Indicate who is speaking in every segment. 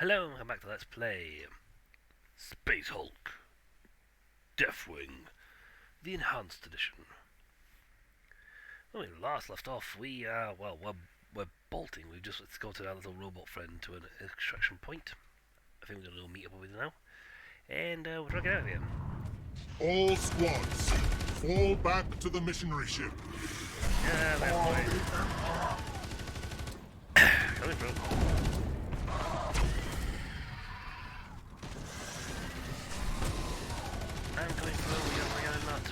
Speaker 1: Hello and welcome back to Let's Play Space Hulk Deathwing, the Enhanced Edition. When we last left off, we're bolting. We've just escorted our little robot friend to an extraction point. I think we're going to go meet up with him now. And we're trying to get out of here.
Speaker 2: All squads, fall back to the missionary ship.
Speaker 1: Yeah, that's right. Coming through. I'm coming through, you're not.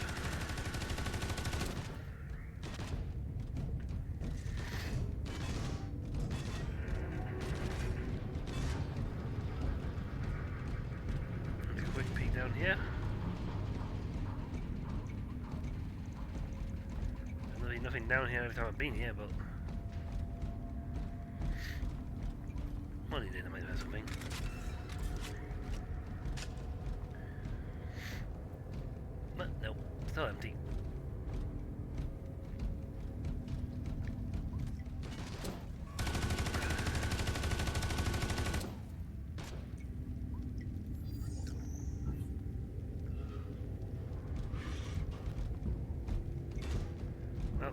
Speaker 1: Take a quick peek down here. There's nothing down here every time I've been here, but... Well, he did, I might have something. But no, still empty. Well,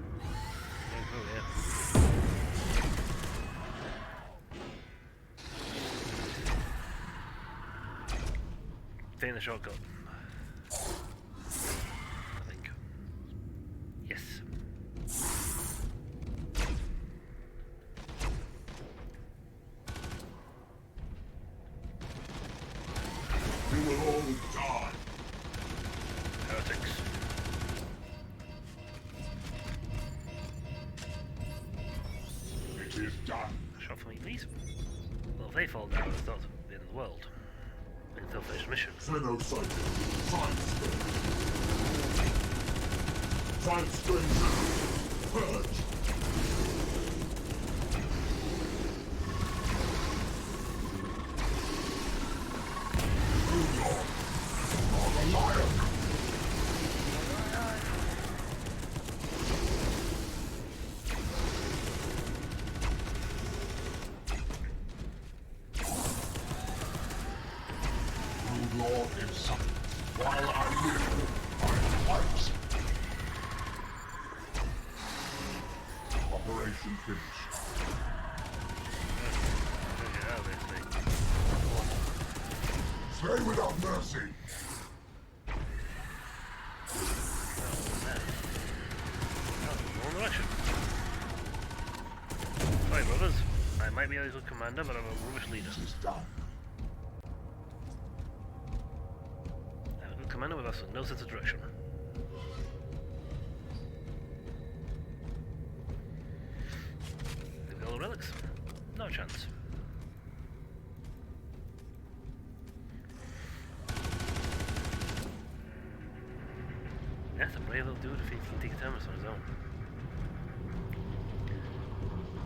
Speaker 1: can't go there. Taking the shortcut. I think. Yes.
Speaker 2: You will all die.
Speaker 1: Heretics.
Speaker 2: It is done.
Speaker 1: Shot for me, please. Well, if they fall down, it's not the end of the world. Until finish the mission.
Speaker 2: Xenocyte. Time strain. Time strain. Purge. You are a liar. Lord himself. While I live, I fight. Operation finished.
Speaker 1: Get out of this thing.
Speaker 2: Slay without mercy.
Speaker 1: Wrong direction. Sorry, brothers. I might be a good commander, but I'm a rubbish leader.
Speaker 2: It is done.
Speaker 1: I'm a good commander with no sense of direction. They've got all the relics. No chance. That's a brave little dude if he can take a terminus on his own.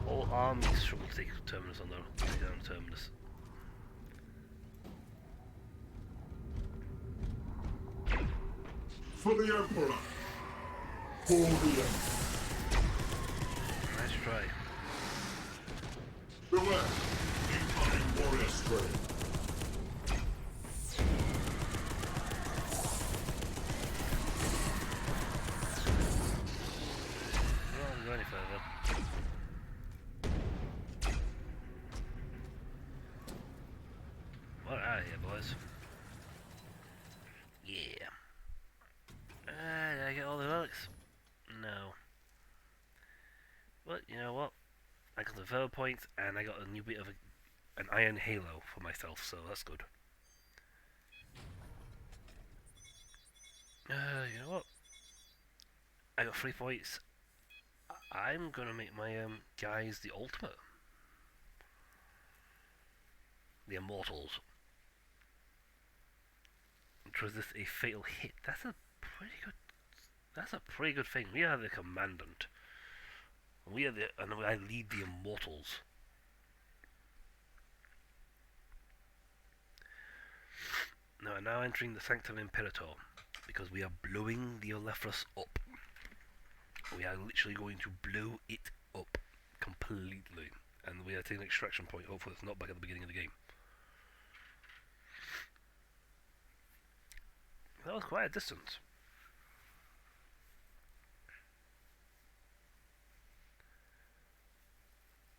Speaker 1: All armies struggle to take a terminus on their own terminus.
Speaker 2: For the Emperor. For the Emperor.
Speaker 1: Nice try.
Speaker 2: Beware. Incoming warrior strain.
Speaker 1: Well, I don't go any further. What are you, boys? Yeah. Did I get all the relics? No. But you know what? I got the Vero points and I got a new bit of an iron halo for myself, so that's good. You know what? I got 3 points. I'm gonna make my guys the ultimate. The Immortals. Which was this a fatal hit? That's a pretty good thing. We are the commandant. We are and I lead the Immortals. Now we're now entering the Sanctum Imperator because we are blowing the Olephras up. We are literally going to blow it up completely. And we are taking an extraction point. Hopefully it's not back at the beginning of the game. That was quite a distance.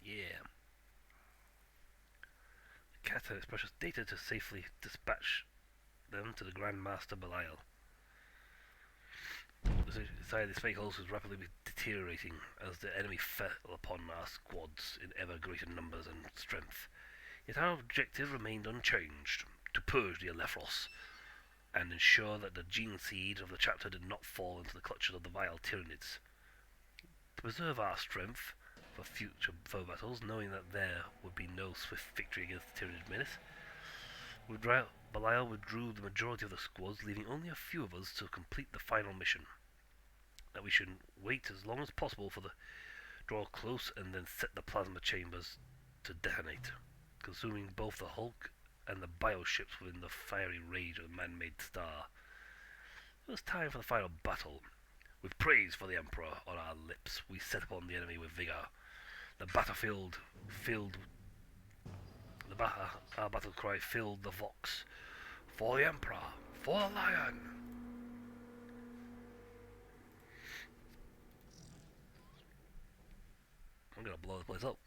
Speaker 1: Yeah. Cat had its precious data to safely dispatch them to the Grand Master Belial. The fake host was rapidly deteriorating as the enemy fell upon our squads in ever greater numbers and strength. Yet our objective remained unchanged, to purge the Elefros and ensure that the gene seed of the chapter did not fall into the clutches of the vile Tyranids. To preserve our strength for future foe battles, knowing that there would be no swift victory against the Tyranid menace, Belial withdrew the majority of the squads, leaving only a few of us to complete the final mission. That we should wait as long as possible for the draw close and then set the plasma chambers to detonate, consuming both the Hulk and the bioships within the fiery rage of the man-made star. It was time for the final battle. With praise for the Emperor on our lips, we set upon the enemy with vigour. The battlefield filled our battle cry filled the Vox. For the Emperor! For the Lion! I'm gonna blow the place up.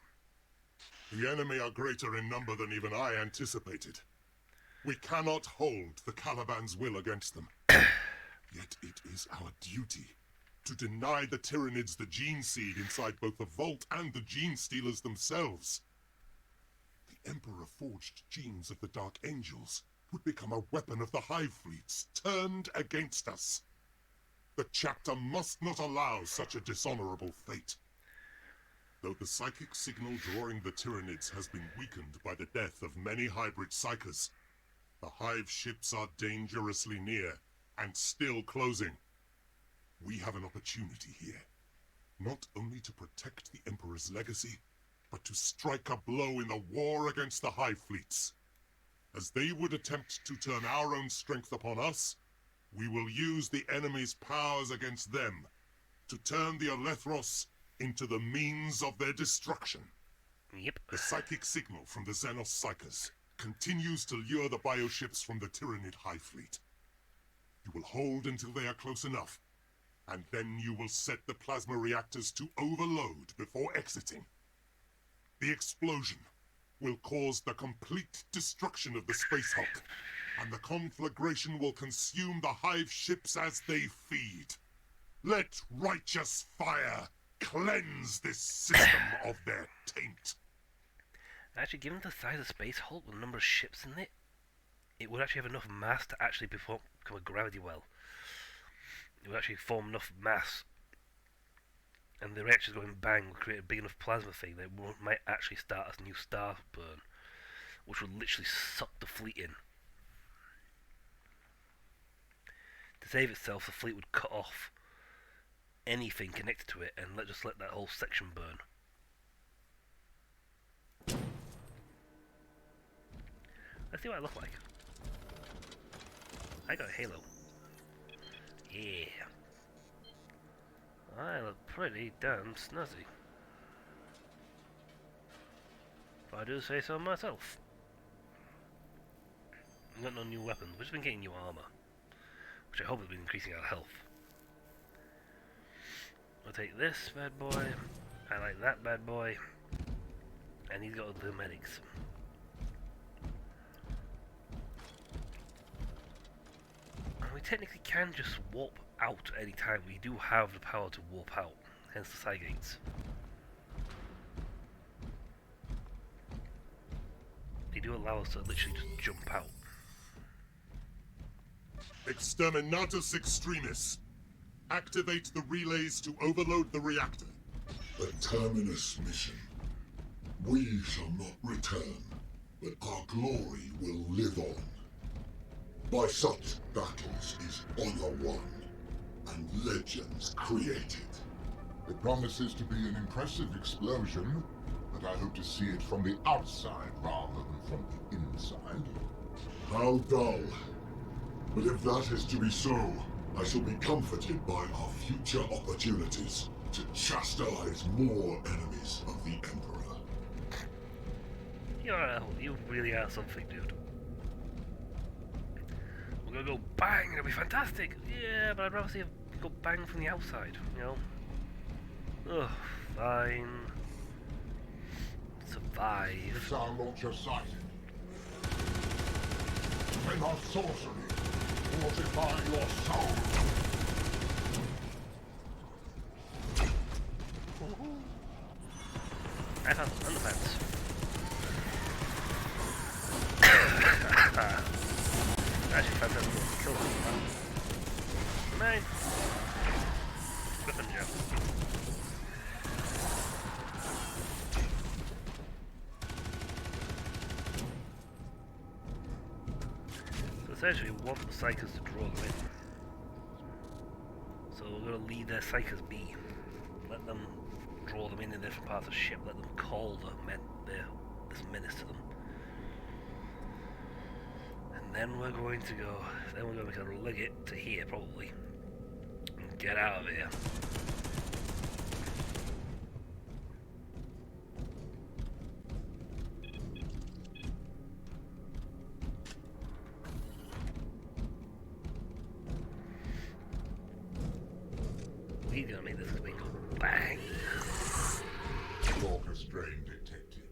Speaker 2: The enemy are greater in number than even I anticipated. We cannot hold the Caliban's will against them. Yet it is our duty to deny the Tyranids the gene seed inside both the Vault and the Gene Stealers themselves. The Emperor-forged genes of the Dark Angels would become a weapon of the Hive Fleets, turned against us. The chapter must not allow such a dishonorable fate. Though the psychic signal drawing the Tyranids has been weakened by the death of many hybrid psychers, the Hive ships are dangerously near, and still closing. We have an opportunity here, not only to protect the Emperor's legacy, but to strike a blow in the war against the Hive Fleets. As they would attempt to turn our own strength upon us, we will use the enemy's powers against them, to turn the Elethros into the means of their destruction.
Speaker 1: Yep.
Speaker 2: The psychic signal from the Xenos Psychers continues to lure the bioships from the Tyranid Hive Fleet. You will hold until they are close enough, and then you will set the plasma reactors to overload before exiting. The explosion will cause the complete destruction of the Space Hulk, and the conflagration will consume the Hive ships as they feed. Let righteous fire cleanse this system of their taint.
Speaker 1: Actually, given the size of Space Hulk with the number of ships in it, it would actually have enough mass to actually become a gravity well. It would actually form enough mass, and the reactors going bang would create a big enough plasma thing that might actually start as a new star burn, which would literally suck the fleet in. To save itself, the fleet would cut off anything connected to it and just let that whole section burn. Let's see what I look like. I got a halo. Yeah. I look pretty damn snazzy, if I do say so myself. We've got no new weapons, we've just been getting new armour, which I hope has been increasing our health. I'll take this bad boy, I like that bad boy, and he's got the medics. And we technically can just warp out at any time. We do have the power to warp out, hence the side gates. They do allow us to literally just jump out.
Speaker 2: Exterminatus Extremis. Activate the relays to overload the reactor.
Speaker 3: The Terminus mission. We shall not return, but our glory will live on. By such battles is honor won, and legends created.
Speaker 4: It promises to be an impressive explosion, but I hope to see it from the outside rather than from the inside.
Speaker 3: How dull. But if that is to be so, I shall be comforted by our future opportunities to chastise more enemies of the Emperor.
Speaker 1: You really are something, dude. We're we're gonna go bang, it'll be fantastic. Yeah, but I'd rather see it go bang from the outside, you know? Ugh, fine. Survive.
Speaker 4: Missile launcher sighted. With our sorcery, fortify your soul.
Speaker 1: I found some underpants. Actually, fantastic to kill them. Mine. Weapon jump. So essentially, we want the psychers to draw them in. So we're going to leave their psychers be. Let them draw them in different parts of the ship. Let them call this menace to them. And then we're going to go. Then we're going to leg it to here probably. And get out of here. We're gonna make this thing go bang.
Speaker 4: Stalker strain detected.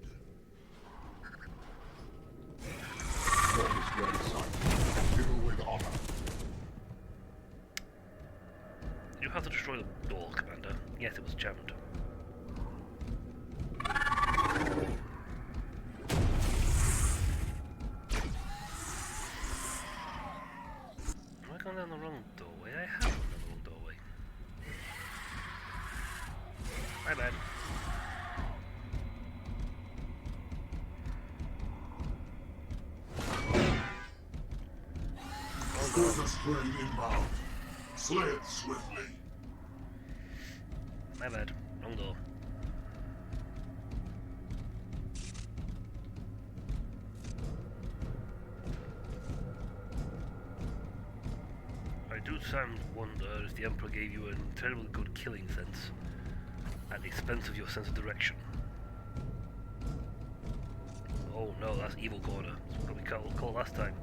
Speaker 4: Stalker strain sighted. Kill with honor.
Speaker 1: You have to destroy the door, Commander. Yes, it was jammed. Am I going down the wrong doorway? I have gone down the wrong doorway. My bad.
Speaker 3: Stalker strain inbound. Slay it swiftly.
Speaker 1: My bad. Wrong door. I do sometimes wonder if the Emperor gave you a terribly good killing sense at the expense of your sense of direction. Oh no, that's Evil Corner. That's what we called last time.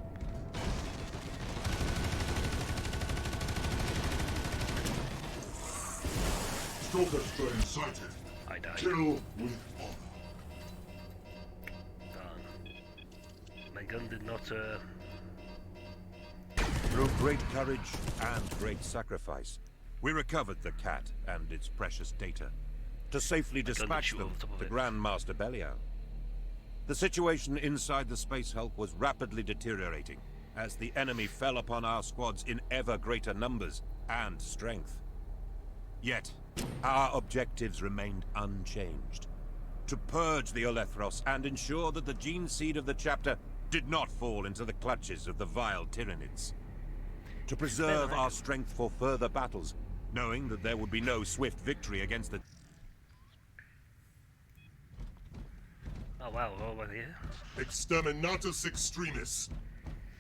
Speaker 3: Stalker strain sighted.
Speaker 1: I died.
Speaker 3: Kill with honor.
Speaker 1: Darn. My gun did not,
Speaker 5: Through great courage and great sacrifice, we recovered the cat and its precious data to safely dispatch
Speaker 1: shoot
Speaker 5: them
Speaker 1: over the top of
Speaker 5: to
Speaker 1: it.
Speaker 5: Grand Master Belial. The situation inside the Space Hulk was rapidly deteriorating as the enemy fell upon our squads in ever greater numbers and strength. Yet, our objectives remained unchanged. To purge the Olethros and ensure that the gene seed of the chapter did not fall into the clutches of the vile Tyranids. To preserve our strength for further battles, knowing that there would be no swift victory against the...
Speaker 1: oh wow, we're all over here.
Speaker 2: Exterminatus Extremis.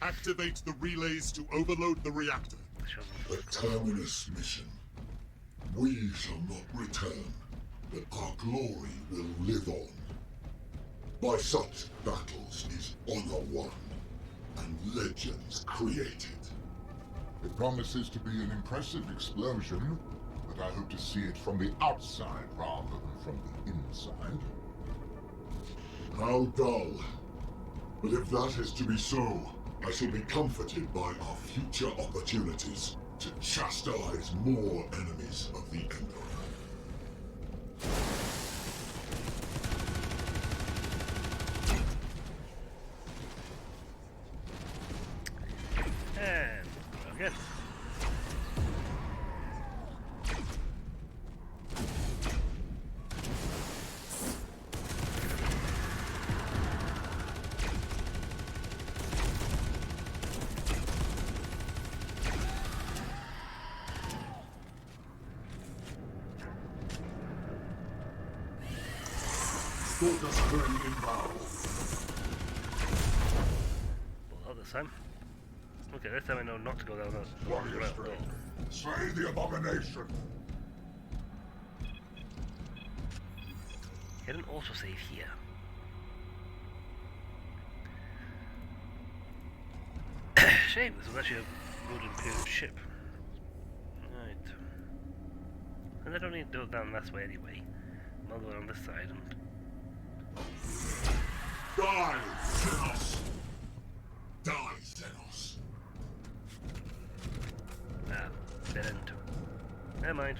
Speaker 2: Activate the relays to overload the reactor.
Speaker 3: The Terminus mission. We shall not return, but our glory will live on. By such battles is honor won, and legends created.
Speaker 4: It promises to be an impressive explosion, but I hope to see it from the outside rather than from the inside.
Speaker 3: How dull. But if that is to be so, I shall be comforted by our future opportunities to chastise more enemies of the Emperor.
Speaker 1: And again.
Speaker 3: Stalker strain inbound.
Speaker 1: Well, not this time. Okay, this time I know not to go down that
Speaker 4: Warrior
Speaker 1: route.
Speaker 4: strain. Slay the abomination.
Speaker 1: Get an autosave here. shame, this was actually a good Imperial ship. Right. And I don't need to go down this way anyway. I'll go on this side and...
Speaker 3: Die, Xenos! Die, Xenos!
Speaker 1: Ah, dead end. Never mind.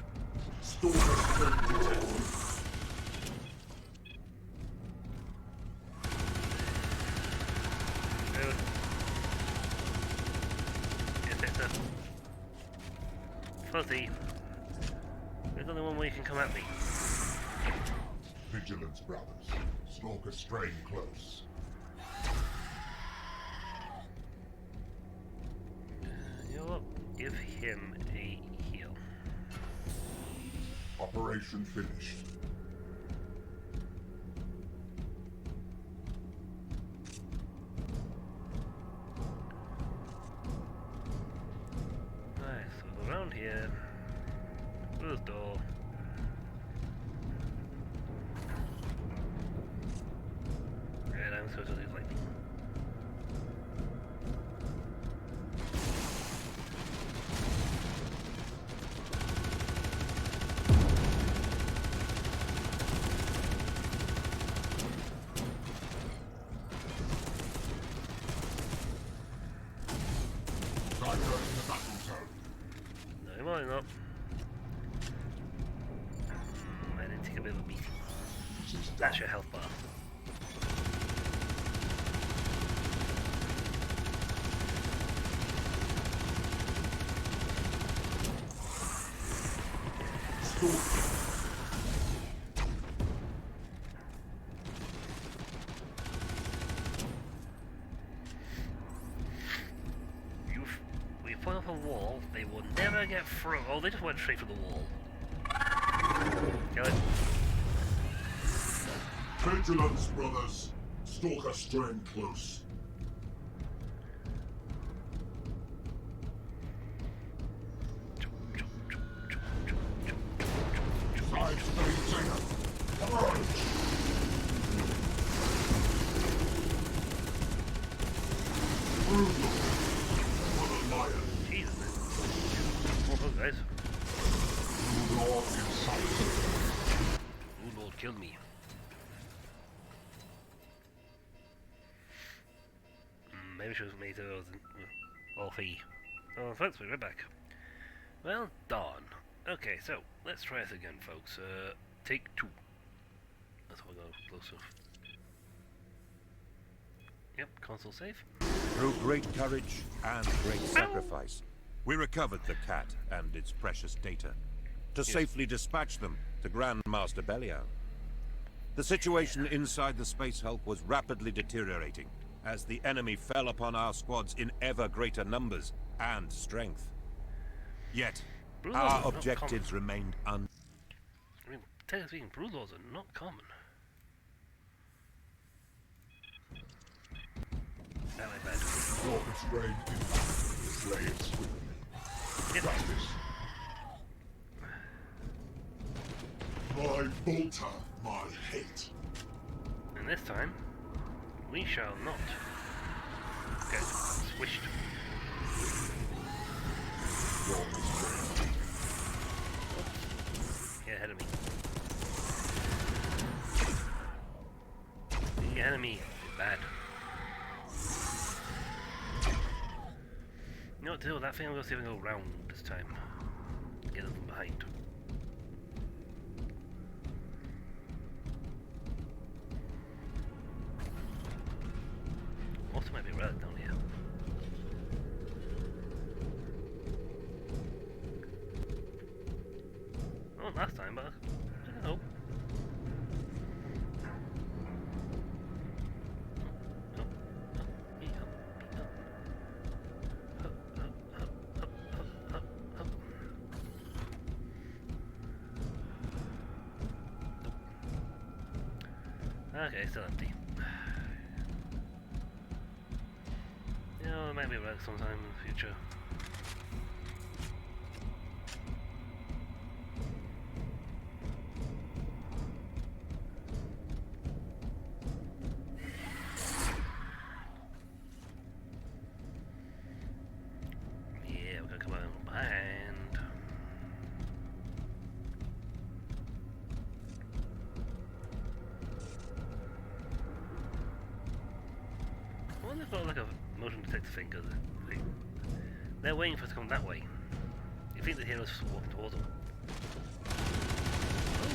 Speaker 3: Stalker strength detected.
Speaker 1: Good. Yes, it's a... Fuzzy. There's only one way you can come at me.
Speaker 4: Vigilance, brothers. Stalker strain close.
Speaker 1: You know what? Give him a heal.
Speaker 4: Operation finished.
Speaker 1: Nice, so go around here. Through this door. And I'm supposed to do lightning.
Speaker 4: Divert in the battle zone.
Speaker 1: No, you might not. I did take a bit of a beating. That's your health bar. We put up a wall, they will never get through. Oh, they just went straight for the wall. Kill it.
Speaker 3: Vigilance, brothers. Stalker strain close.
Speaker 4: Side state singer. Approach!
Speaker 3: Brutal. What a liar.
Speaker 1: Jesus, man. More of those guys.
Speaker 4: Lord in sight.
Speaker 1: Ooh, Lord, killed me. Maybe she was made those off he. Oh, thanks, we'll be right back. Well done. Okay, so let's try this again, folks. Take 2. That's how I go closer. Yep, console save.
Speaker 5: Through great courage and great sacrifice, we recovered the cat and its precious data to safely dispatch them to Grandmaster Belial. The situation inside the Space Hulk was rapidly deteriorating as the enemy fell upon our squads in ever greater numbers and strength. Yet,
Speaker 1: Brood
Speaker 5: our
Speaker 1: laws are not
Speaker 5: objectives remained
Speaker 1: I mean, technically speaking, brood laws are not common. That way bad.
Speaker 4: Stalker strain in. Slay it swiftly.
Speaker 1: Yep.
Speaker 4: Practice.
Speaker 3: My bolter, my hate.
Speaker 1: And this time, we shall not get swished.
Speaker 4: Stalker strain.
Speaker 1: Get ahead of me. Get ahead of me. Bad. You know what to do with that thing? I'm going to see if I can go round this time. Get them from behind. Also might be a relic down here. Not last time, but I can hope. Okay, still empty. You know, it might be a relic sometime in the future. Well, they've got like a motion detector thing, because they're waiting for us to come that way. You think the hero's walking towards them? Oh!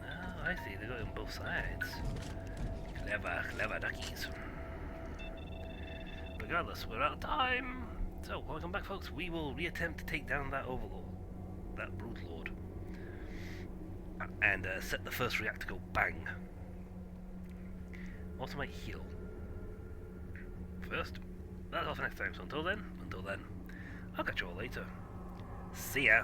Speaker 1: Oh, I see, they got it on both sides. Clever duckies. Regardless, we're out of time! So, when we come back, folks, we will reattempt to take down that Overlord. That Brood Lord. And set the first reactor go bang. Automate heal. First, that's all for next time. So until then, I'll catch you all later. See ya!